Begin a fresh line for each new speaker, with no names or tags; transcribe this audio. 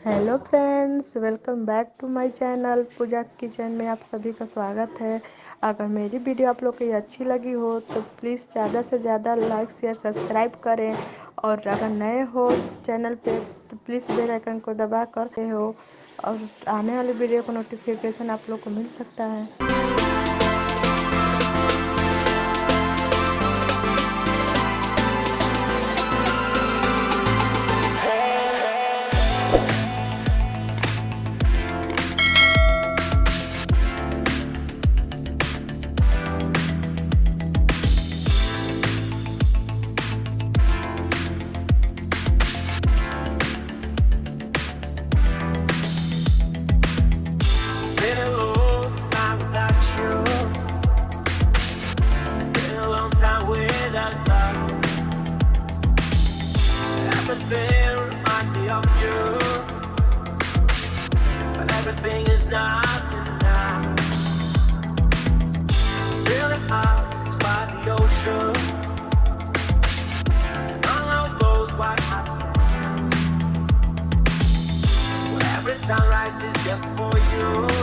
Hello friends, welcome back to my channel Pooja kitchen में आप सभी का स्वागत है। अगर मेरी वीडियो आप लोग को अच्छी लगी हो तो प्लीज़ ज़्यादा से ज़्यादा लाइक शेयर सब्सक्राइब करें। और अगर नए हो चैनल पे तो प्लीज़ बेल आइकन को दबा कर हो और आने वाली वीडियो का नोटिफिकेशन आप लोग को मिल सकता है।
Been a long time without you. Been a long time without love. Everything reminds me of you, but everything is not enough. Feeling out by the ocean, and all of those white hot sands. Where every sunrise is just for you.